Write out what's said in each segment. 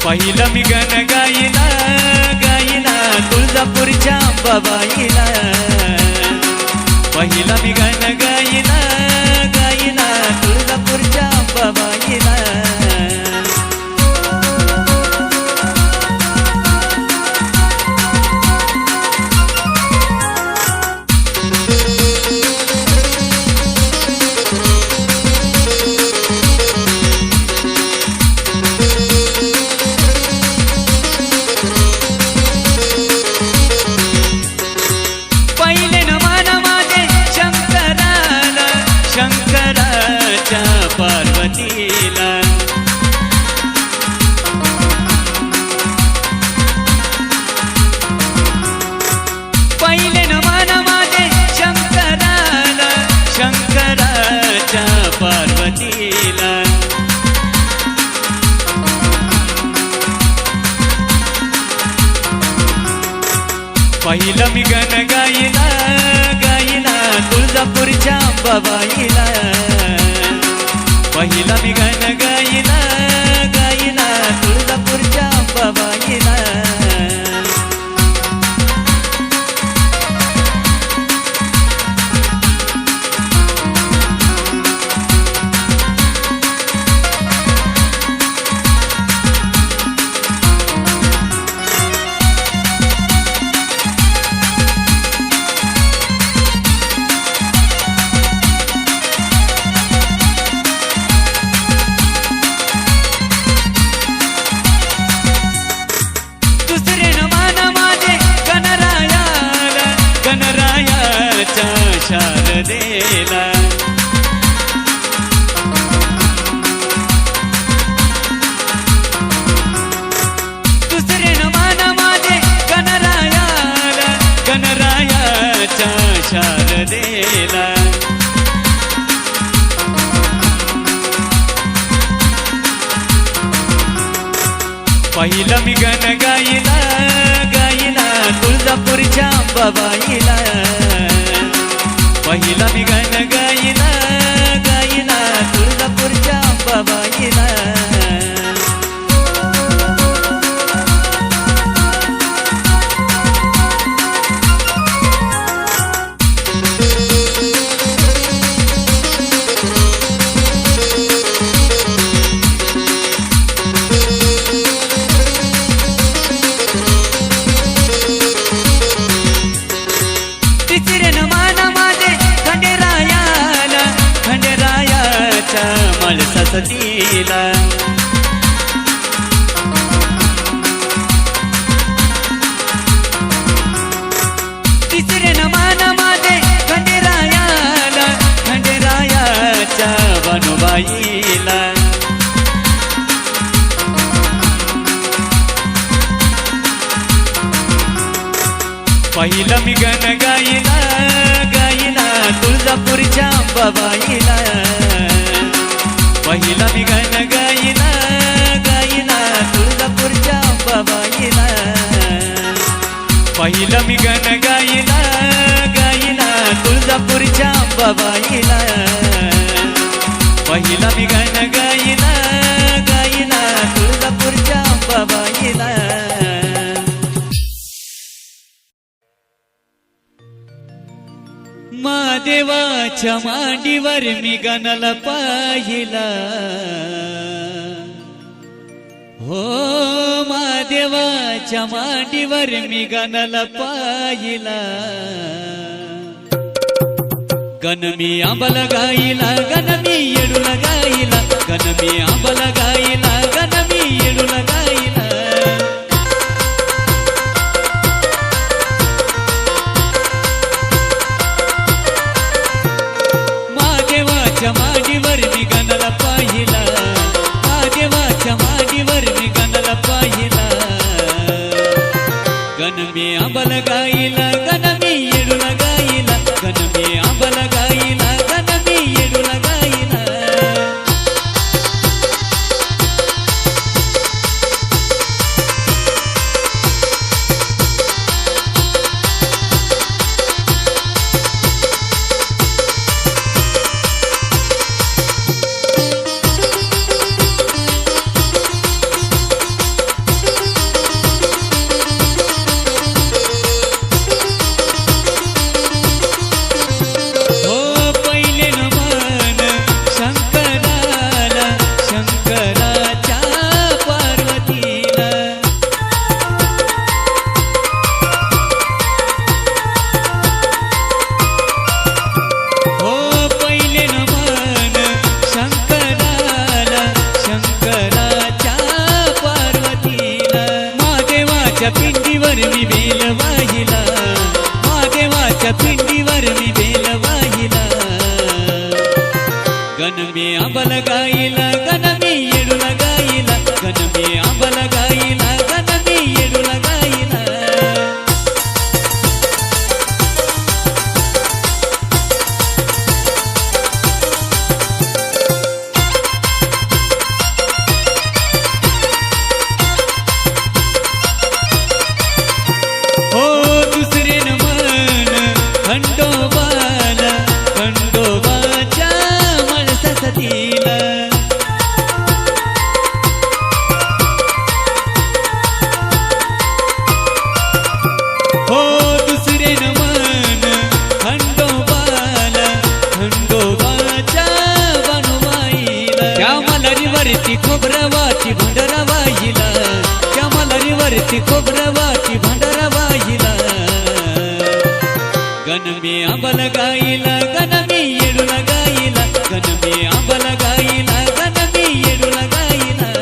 पहिलं मी गण गाईला गाईला तुळजापूरच्या अंबाबाईला पहिलं मी गण गाईला गाईला तुळजापूरच्या अंबाबाईला पार्वतीला पहिले नमन माझे शंकराला शंकराच्या पार्वतीला पहिलं मी गण गाईला गाईला तुळजापूरच्या अंबाबाईला पहिला मी गण गाईला गाईला तुळजापूरच्या अंबाबाईला शारदेला दुसरे नमान माझे गणरायाला गणरायाच्या शारदेला पहिलं मी गण गाईला गाईला तुळजापूरच्या अंबाबाईला पहिला मी गण गाईला गाईला तुळजापूरच्या अंबाबाईला तिसरे नमान माळसा सतीला तिसरे नमान माझे खंडेरायाला खंडेरायाच्या बनोबाईला पहिलं मी गण गाईला गाईला तुळजापूरच्या अंबाबाईला पहिला मी गण गाईला गाईला तुळजापूरच्या अंबाबाईला पहिलं मी गण गाईला गाईला तुळजापूरच्या अंबाबाईला पहिला मी गण गाईला गाईला तुळजापूरच्या अंबाबाईला महादेवाच्या मांडीवर मी गणाला पाहिला हो महादेवाच्या मांडीवर मी गणाला पाहिला गण मी आंबाला गाईला गण मी येडूला गाईला गण मी आंबाला गाईला गण मी येडूला गाईला मांडीवर मी गणाला पाहिला महादेवाच्या मांडीवर मी गणाला पाहिला गण मी आंबाला गाईला गण मी येडूला गाईला गण मी आंबाला गाईला गण मी येडूला गाईला मी बेल वाहिला महादेवाच्या पिंडीवर मी बेल वाहिला गण मी आंबल गाईला गण मी येडूला गाईला गण मी आंबल गाईला गण मी येडूला गाईला खोबरवाची भांडारा वाहिला त्या मलारीवरती खोबरवाची भांडारा वाहिला गण मी आंबल गाईला गण मी येडूला गाईला गण मी आंबल गाईला गण मी येडूला गाईला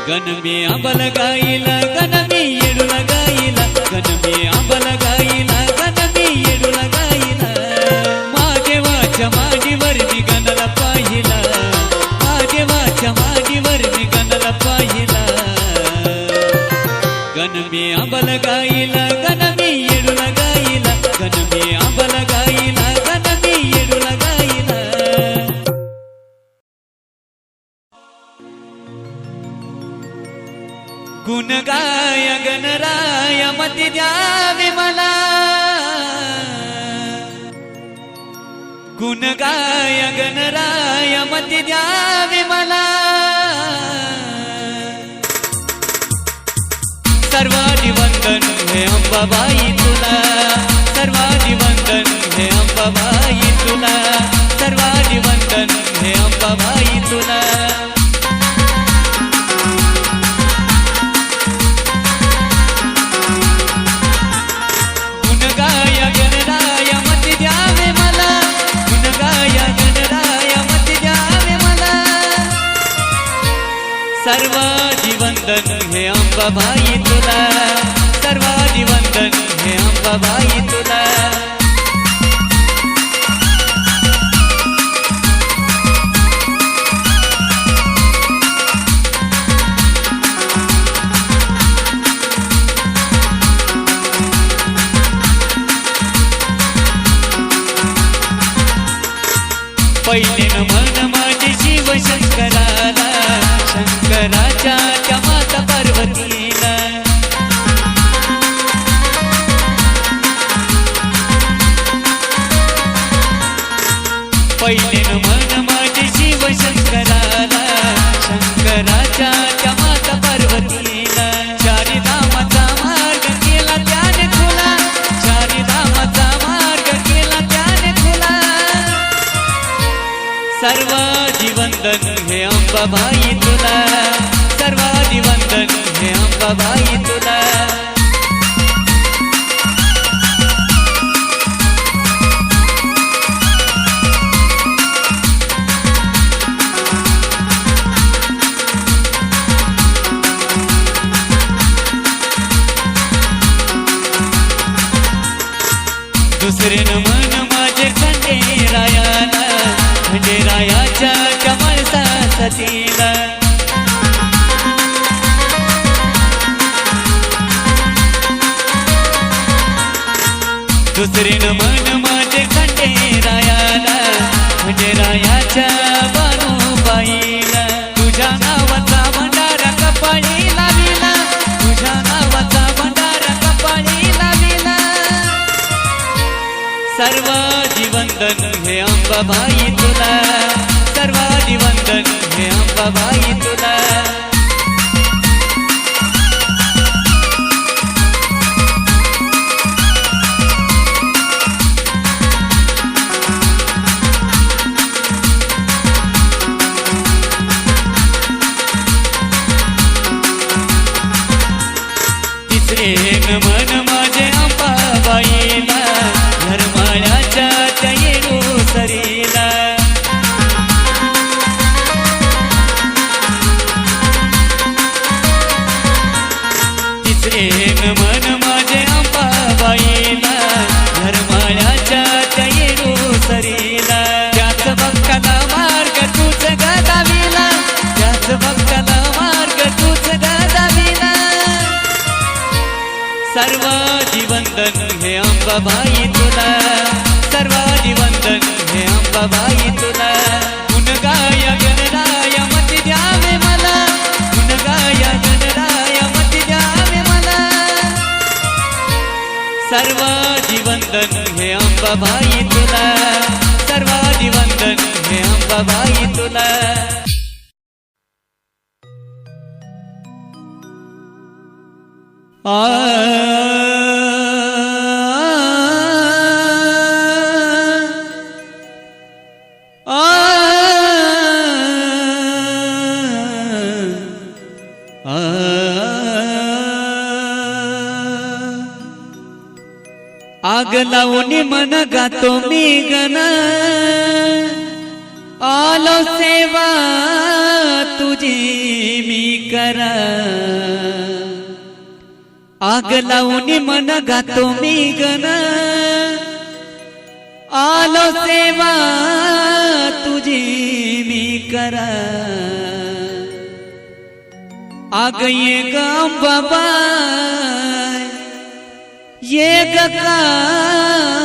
गण मी आंबल गाईला गण मी येडूला गाईला गण मी आंबल गाईला गण मी येडूला गाईला महादेवाच्या माडीवर मी गणाला पाहिला महादेवाच्या माडीवर मी गणाला पाहिला गण मी आंबल गाईला गण मी येडूला गाईला गण मी आंबल गाईला गण मी येडूला गाईला गुण गाय गणराय मती द्यावे मला गुण गाय गणराय मती द्यावे मला सर्वांनी वंदन हे अंबाबाई तुला सर्वांनी वंदन हे अंबाबाई तुला सर्वांनी वंदन हे अंबाबाई तुला सर्वांनी वंदन हे अंबाबाई तुला सर्वांनी वंदन हे अंबाबाई तुला पहिले नमन माझे शिव शंकराला शंकराच्या त्या माता पार्वतीला पहिले नमन माझे शिव शंकराला शंकराच्या त्या माता पार्वतीला चारी धामाचा मार्ग केला त्याने खुला चारी धामाचा मार्ग केला त्याने खुला सर्वांनी वंदन हे अंबाबाई तुला सर्वांनी वंदन हे अंबाबाई तुला दुसरे नमन माझे खंडेरायाला खंडेरायाच्या कमळसा सतीला दुसरीनं मन माझे खंडेरायाला, खंडेरायाच्या बानूबाईला. तुझ्या नावाचा भंडारा कपाळी लाविला, तुझ्या नावाचा भंडारा कपाळी लाविला. सर्वांची वंदन हे अंबाबाई तुला, सर्वांची वंदन हे अंबाबाई तुला. तिसरेन मन माझे अंबाबाईला, धर्माळ्याच्या त्या येडूसरीला. तिसरेन मन माझे अंबाबाईला, धर्माळ्याच्या त्या येडूसरीला. त्याच भक्ताला मार्ग तूच दाविला, त्याच भक्ताला मार्ग तूच दाविला. सर्वांची वंदन हे अंबाबाई तुला, सर्वांची वंदन हे अंबाबाई तुला. गुण गाया गणराया मती द्यावे मला, गुण गाया गणराया मती द्यावे मला. सर्वांची वंदन हे अंबाबाई तुला, सर्वांची वंदन हे अंबाबाई तुला. आग लावून मन गातो मी गण, आलो सेवा तुझी मी करा. आग लावून मन गातो मी गण, आलो सेवा तुझी मी करा. आग ये ग अंबाबाई, ये ग काळुबा,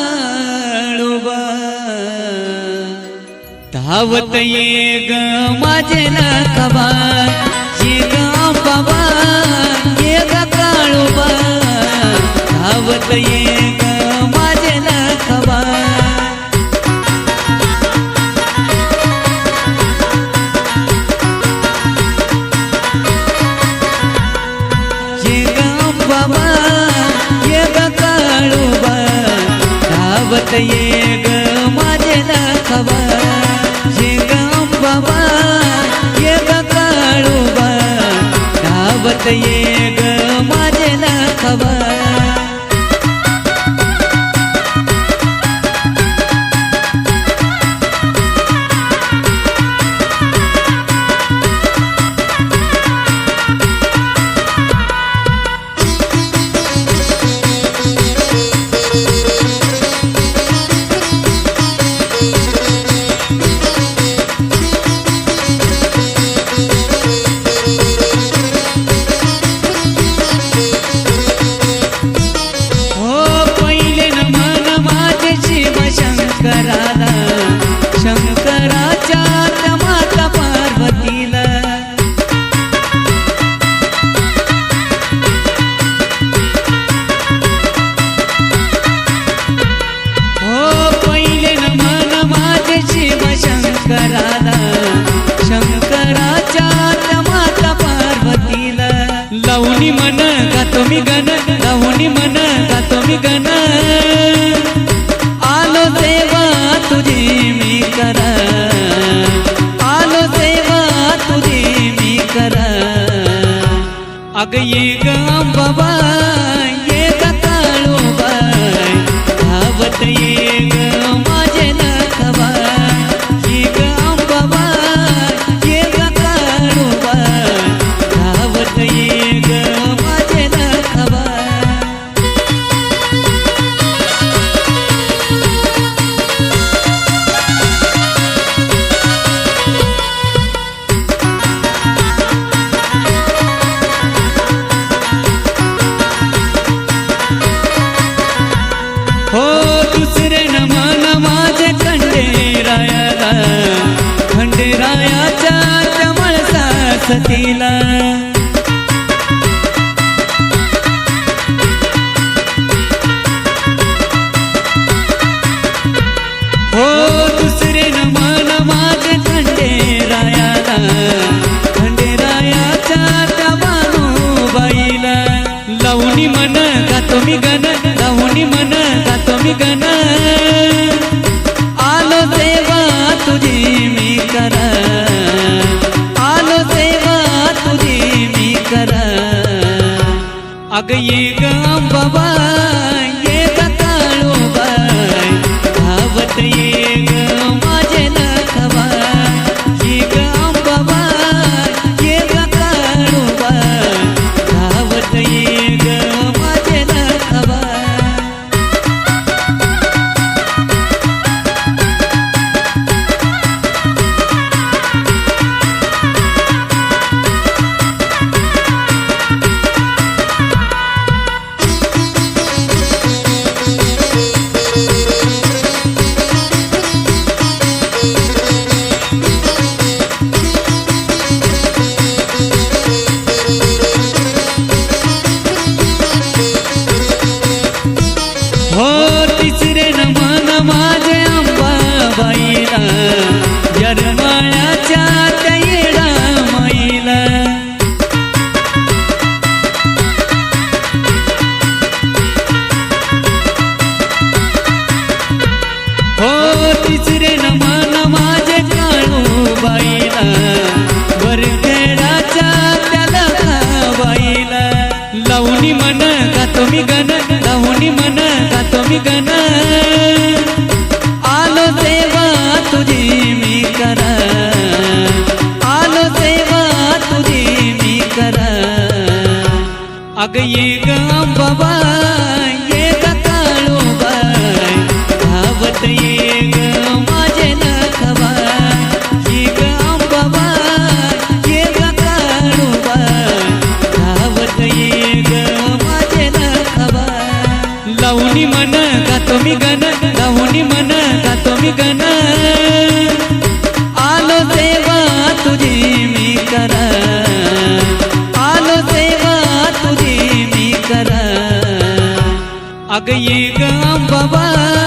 धावत ये ग माझे नखबा. ये ग अंबाबाई, ये ग काळुबा, धावत ये ग माझे नखबा. ये ग अंबाबाई, ये ग काळुबा, धावत ये ग माझे नखबा. ये ग अंबाबाई, ये ग काळुबा, धावत ये ग माझे नखबा. शंकराच्या त्या माता पार्वतीला. हो पहिले न मन माझे शिव शंकराला, शंकराच्या त्या माता पार्वतीला. लावणी मन गातो मी गण, लावणी मन गातो मी गण, आलो सेवा तुझी मी करा. आलो सेवा तुझी मी करा. अग ये ग अंबाबाई, ये ग काळुबाई, धावत ये ग माझे नखबा. ये ग अंबाबाई, ये ग काळुबाई, धावत ये ग माझे नखबा. हो सतीला हो दुसरे न मन माझे खंडेरायाला खंडेरायाच्या त्या बाईला लावणी मन गातो मी गण लावणी मन गातो मी गण आलो सेवा तुझी मी करा आलो सेवा तुझी मी करा अग ये ग अंबाबाई ये ग काळूबाई धावत ये ग माझे नखबाई ये ग अंबाबाई ये ग काळूबाई धावत ये ग माझे नखबाई हो तिसरे न मन माझे अंबाबाईला जरमाळ्याच्या त्या येडा माईला हो तिसरे न मन माझे काळूबाईला वरखेडाच्या त्या लखाबाईला लावणी मन गातो मी गण लावणी मन गातो मी गण आलो सेवा तुझी मी करा आलो सेवा तुझी मी करा अग ये ग अंबाबाई ये ग काळूबाई धावत ये ग माझे नखबाई ये ग अंबाबाई ये ग काळूबाई धावत ये ग माझे नखबाई लावणी मन गातो मी गण लावणी मन गातो मी गण आलो सेवा तुझी मी करा आलो सेवा तुझी मी करा अग ये ग अंबाबाई